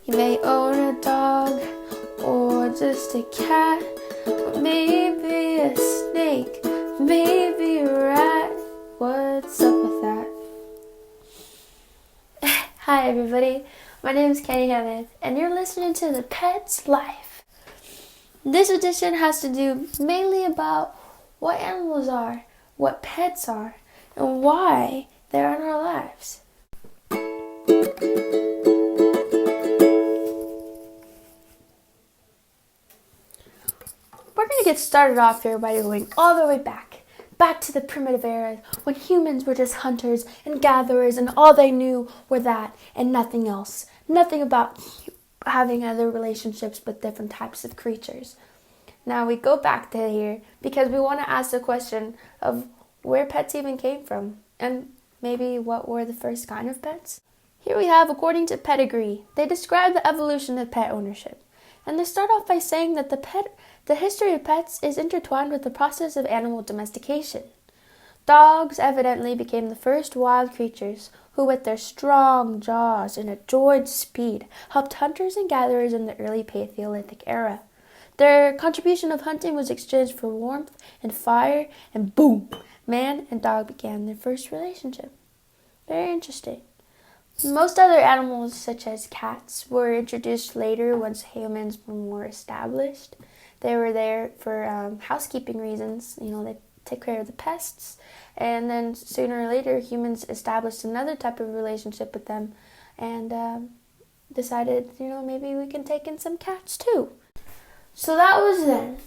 You may own a dog or just a cat, or maybe a snake, maybe a rat. What's up with that? Hi everybody, my name is Kenny Hammond, and you're listening to The Pet's Life. This edition has to do mainly about what animals are, what pets are, and why they're in our lives. We're going to get started off here by going all the way back to the primitive era when humans were just hunters and gatherers and all they knew were that and nothing else. Nothing about having other relationships with different types of creatures. Now we go back to here because we want to ask the question of where pets even came from and maybe what were the first kind of pets. Here we have, according to Pedigree, they describe the evolution of pet ownership. And they start off by saying that the history of pets is intertwined with the process of animal domestication. Dogs evidently became the first wild creatures who, with their strong jaws and adroit speed, helped hunters and gatherers in the early Paleolithic era. Their contribution of hunting was exchanged for warmth and fire, and boom, man and dog began their first relationship. Very interesting. Most other animals, such as cats, were introduced later once humans were more established. They were there for housekeeping reasons. They take care of the pests. And then sooner or later, humans established another type of relationship with them and decided, maybe we can take in some cats too. So that was then.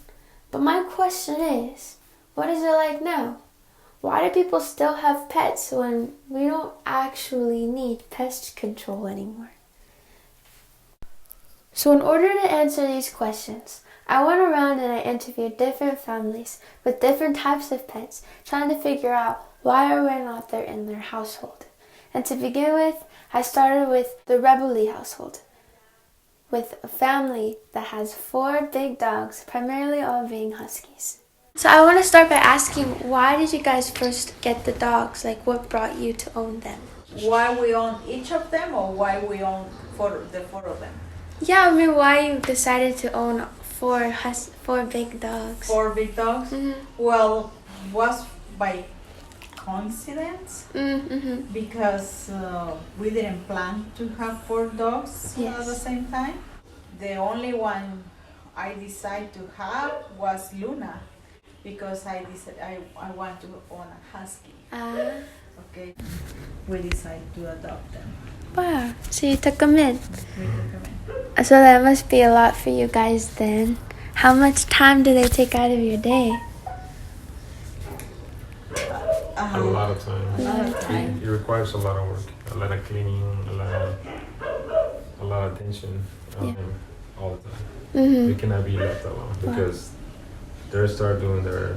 But my question is, what is it like now? Why do people still have pets when we don't actually need pest control anymore? So in order to answer these questions, I went around and I interviewed different families with different types of pets, trying to figure out why or why not they're in their household. And to begin with, I started with the Reboli household, with a family that has 4 big dogs, primarily all being huskies. So I want to start by asking, why did you guys first get the dogs? What brought you to own them? Why we own each of them, or why we own the 4 of them? Yeah, why you decided to own 4 big dogs. 4 big dogs? Mm-hmm. Well, was by coincidence, Mm-hmm. because we didn't plan to have 4 dogs at the same time. The only one I decided to have was Luna, because I want to own a husky. Okay, we decided to adopt them. Wow, so you took them in. We took them in. So that must be a lot for you guys then. How much time do they take out of your day? A lot of time. A lot of time. It requires a lot of work, a lot of cleaning, a lot of attention all the time. Mm-hmm. We cannot be left alone because they start doing their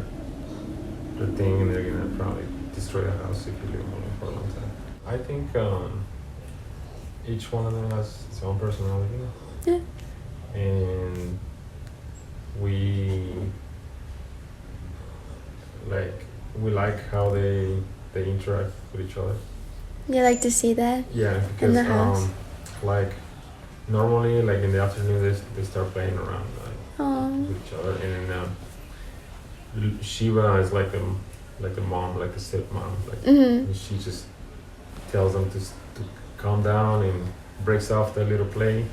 thing and they're gonna probably destroy the house if you leave them alone for a long time. I think each one of them has its own personality. Yeah. And we like how they interact with each other. You like to see that? Yeah, because in the house? Normally in the afternoon they start playing around with each other, and then Shiva is like the mom, like the stepmom, Mm-hmm. and she just tells them to calm down and breaks off the little play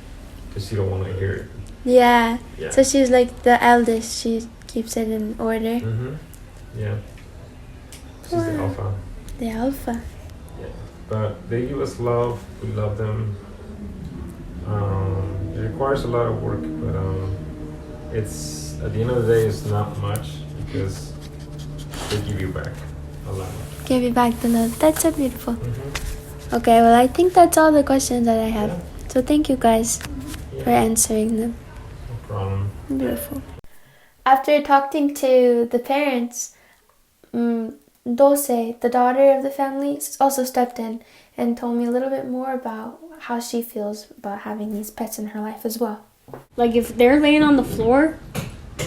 because she don't want to hear it. Yeah. Yeah. So she's like the eldest. She keeps it in order. Mm-hmm. Yeah. She's the Wow. alpha. The alpha. Yeah. But they give us love. We love them. It requires a lot of work, but it's at the end of the day, it's not much because they give you back a lot. Give you back the love. That's so beautiful. Mm-hmm. Okay, well, I think that's all the questions that I have. Yeah. So thank you guys for answering them. No problem. Beautiful. After talking to the parents, Dulce, the daughter of the family, also stepped in and told me a little bit more about how she feels about having these pets in her life as well. If they're laying on the floor,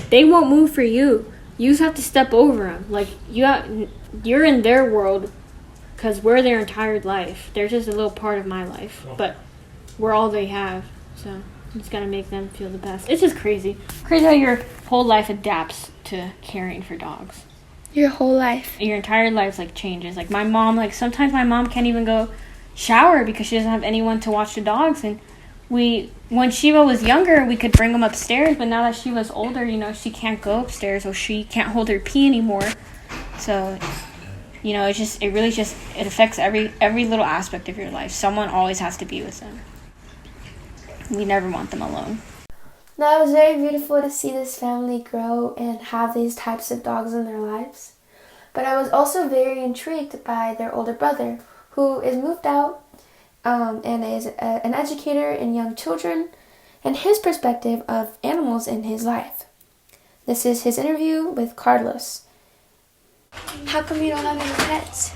they won't move for you. You just have to step over them. You're in their world because we're their entire life. They're just a little part of my life, but we're all they have. So you just gotta make them feel the best. It's just crazy. Crazy how your whole life adapts to caring for dogs. Your whole life. Your entire life like changes. Like my mom, like sometimes my mom can't even go shower because she doesn't have anyone to watch the dogs. And when Shiva was younger, we could bring them upstairs, but now that Shiva's older, you know, she can't go upstairs or she can't hold her pee anymore. So, you know, it affects every little aspect of your life. Someone always has to be with them. We never want them alone. Now, it was very beautiful to see this family grow and have these types of dogs in their lives. But I was also very intrigued by their older brother, who is moved out and is an educator in young children, and his perspective of animals in his life. This is his interview with Carlos. How come you don't have any pets?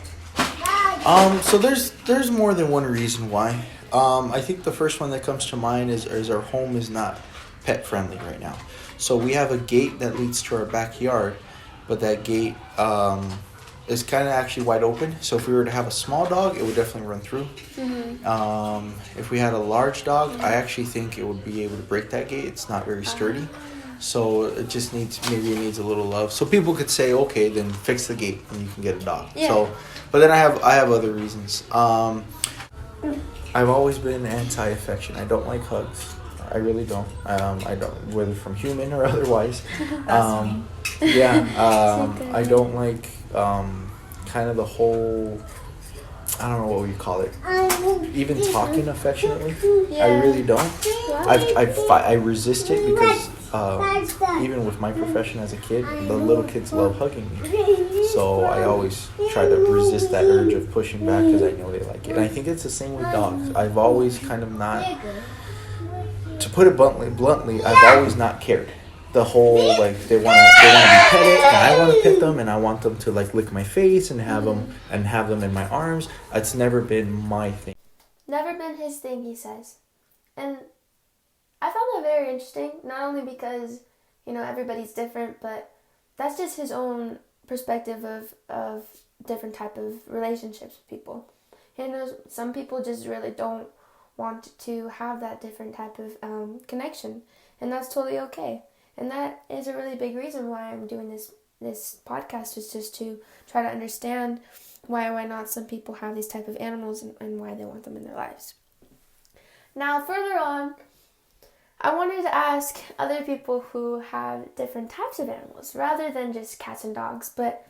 So there's more than one reason why. I think the first one that comes to mind is our home is not pet friendly right now. So we have a gate that leads to our backyard, but that gate is kind of actually wide open. So if we were to have a small dog, it would definitely run through. Mm-hmm. If we had a large dog, I actually think it would be able to break that gate. It's not very sturdy. So it just needs a little love. So people could say, okay, then fix the gate and you can get a dog. Yeah. So, but then I have other reasons. I've always been anti-affection. I don't like hugs. I really don't. I don't, whether from human or otherwise. I don't like kind of the whole, I don't know what you call it, even talking affectionately. Yeah. I really don't. I resist it because even with my profession as a kid, the little kids love hugging me. So I always try to resist that urge of pushing back because I know they like it. And I think it's the same with dogs. I've always kind of not, to put it bluntly, I've always not cared. The whole, like, they want to be petted, and I want to pet them, and I want them to, like, lick my face and have them in my arms. It's never been my thing. Never been his thing, he says. And I found that very interesting, not only because, you know, everybody's different, but that's just his own perspective of different type of relationships with people. You know, some people just really don't want to have that different type of connection, and that's totally okay. And that is a really big reason why I'm doing this podcast, is just to try to understand why not some people have these type of animals and why they want them in their lives. Now, further on, I wanted to ask other people who have different types of animals, rather than just cats and dogs, but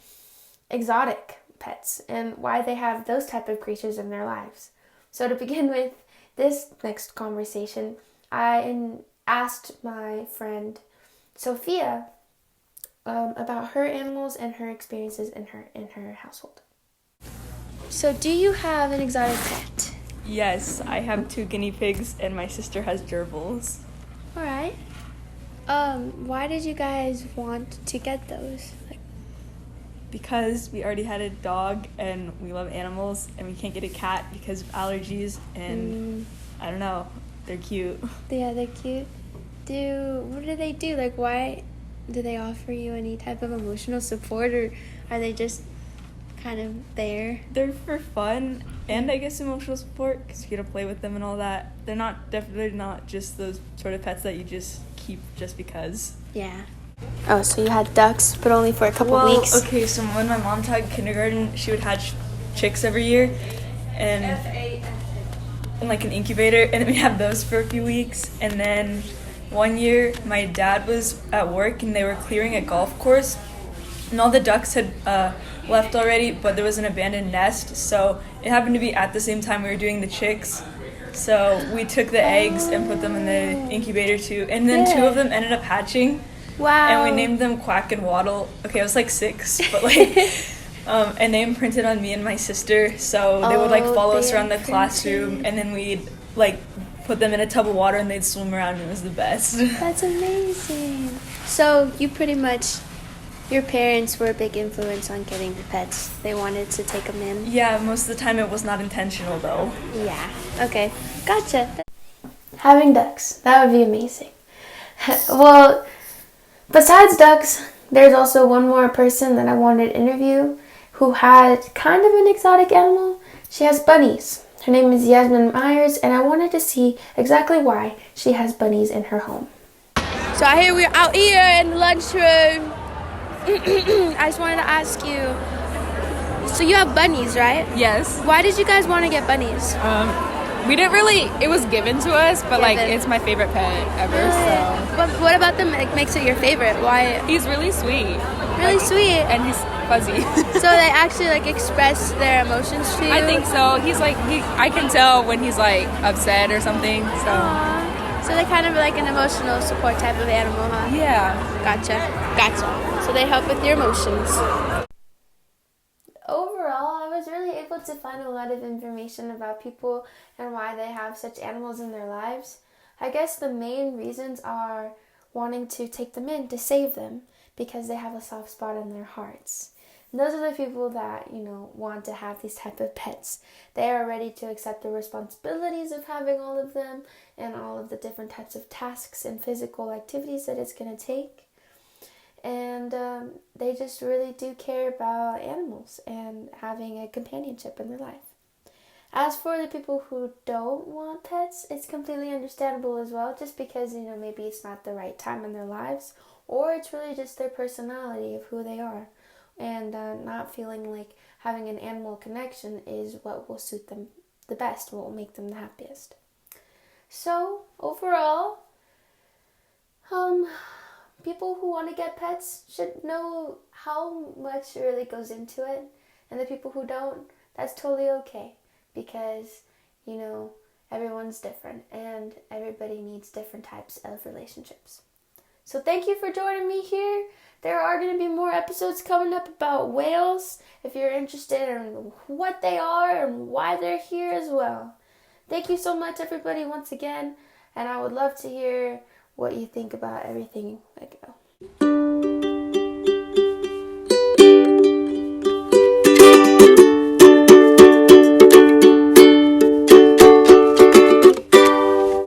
exotic pets, and why they have those type of creatures in their lives. So to begin with this next conversation, I asked my friend Sophia about her animals and her experiences in her household. So do you have an exotic pet? Yes, I have 2 guinea pigs and my sister has gerbils. All right. Why did you guys want to get those? Because we already had a dog and we love animals and we can't get a cat because of allergies and I don't know, they're cute. Yeah, they're cute. What do they do? Like, why do they offer you any type of emotional support, or are they just kind of there? They're for fun and I guess emotional support because you get to play with them and all that. They're definitely not just those sort of pets that you just keep just because. Yeah. Oh, so you had ducks, but only for a couple weeks? Okay, so when my mom taught kindergarten, she would hatch chicks every year and in like an incubator, and we had those for a few weeks. And then one year my dad was at work and they were clearing a golf course and all the ducks had left already, but there was an abandoned nest, so it happened to be at the same time we were doing the chicks. So we took the eggs and put them in the incubator too, and then 2 of them ended up hatching. Wow. And we named them Quack and Waddle. Okay, I was like 6, but like and they imprinted on me and my sister, so they would like follow us around the classroom, and then we'd like put them in a tub of water and they'd swim around, and it was the best. That's amazing. So you pretty much, your parents were a big influence on getting the pets. They wanted to take them in. Yeah, most of the time it was not intentional though. Yeah. Okay. Gotcha. Having ducks. That would be amazing. Well, besides ducks, there's also one more person that I wanted to interview who had kind of an exotic animal. She has bunnies. Her name is Yasmin Myers, and I wanted to see exactly why she has bunnies in her home. So I hear we're out here in the lunchroom. I just wanted to ask you, so you have bunnies, right? Yes. Why did you guys want to get bunnies? We didn't really, it was given to us, but like Given. it's my favorite pet ever, so. But what about them makes it your favorite? Why? He's really sweet. Really sweet. And he's fuzzy. So they actually like express their emotions to you? I think so. He's like, I can tell when he's like upset or something, so. Aww. So they're kind of like an emotional support type of animal, huh? Yeah. Gotcha. So they help with your emotions. Overall, I was really able to find a lot of information about people and why they have such animals in their lives. I guess the main reasons are wanting to take them in to save them because they have a soft spot in their hearts. And those are the people that, want to have these type of pets. They are ready to accept the responsibilities of having all of them and all of the different types of tasks and physical activities that it's going to take. And they just really do care about animals and having a companionship in their life. As for the people who don't want pets, it's completely understandable as well, just because, maybe it's not the right time in their lives, or it's really just their personality of who they are, and not feeling like having an animal connection is what will suit them the best, what will make them the happiest. So, overall, people who want to get pets should know how much really goes into it. And the people who don't, that's totally okay. Because, everyone's different. And everybody needs different types of relationships. So thank you for joining me here. There are going to be more episodes coming up about whales. If you're interested in what they are and why they're here as well. Thank you so much, everybody, once again. And I would love to hear what you think about everything, like